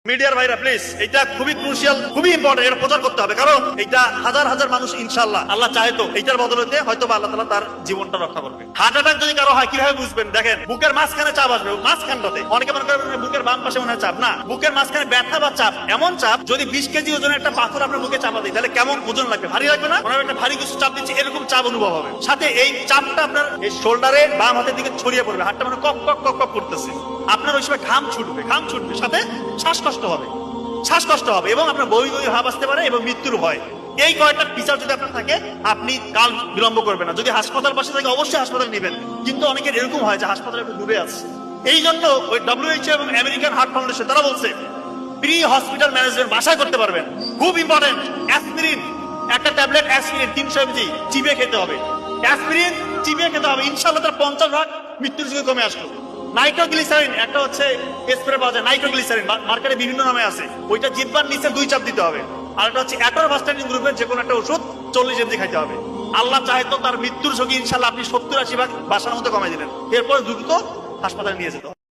মিডিয়ার ভাইরা প্লিজ, এটা খুবই ক্রুশিয়াল, খুবই ইম্পর্টেন্ট, এটা প্রচার করতে হবে। কারণ এটা হাজার হাজার মানুষ ইনশাআল্লাহ আল্লাহ চায় তো এটার বদলতে হয়তো আল্লাহ তাআলা তার জীবনটা রক্ষা করবে। হার্ট অ্যাটাক যদি কারো হয় কিভাবে বুঝবেন? দেখেন, বুকের মাঝখানে চাপ আসবে, মাঝখানটাতে। অনেকে মনে করেন বুকের বাম পাশে মনে হয় চাপ, না, বুকের মাঝখানে ব্যথা বা চাপ, এমন চাপ যদি 20 কেজি ওজনের একটা পাথর আপনার বুকে চাপা দিই তাহলে কেমন ওজন লাগবে? ভারী লাগবে না? মনে হয় একটা ভারী কিছু চাপ দিচ্ছে, এরকম চাপ অনুভব হবে। সাথে এই চাপটা আপনার এই শোল্ডারে বাম হাতের দিকে ছড়িয়ে পড়বে, হাতটা মানে কক কক কক কক করতেছে। আপনার ওই সময় ঘাম ছুটবে, সাথে শ্বাসকষ্ট হবে এবং আপনার বই ভাব আসতে পারে এবং মৃত্যুর ভয়। এই কয়েকটা ফিচার যদি আপনার থাকে, আপনি কাল বিলম্ব করবেন না। যদি হাসপাতাল পাশে থাকে অবশ্যই হাসপাতাল নেবেন, কিন্তু অনেকের এরকম হয় যে হাসপাতালে একটু দূরে আছে। এই জন্য ওই WHO এবং আমেরিকান হার্ট ফাউন্ডেশন তারা বলছে প্রি হসপিটাল ম্যানেজমেন্ট বাসায় করতে পারবেন। খুব ইম্পর্টেন্ট, অ্যাসপিরিন, একটা ট্যাবলেট অ্যাসপিরিন 300 mg চিবিয়ে খেতে হবে। অ্যাসপিরিন চিবিয়ে খেতে হবে, ইনশাআল্লাহ তার 50% মৃত্যুর ঝুঁকি কমে আসলো। নাইট্রোগ্লিসারিন একটা হচ্ছে স্প্রে পাওয়া যায়, নাইট্রোগ্লিসারিন মার্কেটে বিভিন্ন নামে আছে, ওইটা জিহ্বার নিচে 2 চাপ দিতে হবে। আর একটা হচ্ছে অ্যাটোরভাস্টাটিন গ্রুপের যে কোনো একটা ওষুধ 40 mg খাইতে হবে। আল্লাহ চাহে তো তার মৃত্যুর ঝুঁকি ইনশাআল্লাহ আপনি 70-80% বাসার মধ্যে কমাই দিলেন, এরপর দ্রুত হাসপাতালে নিয়ে যেতে হবে।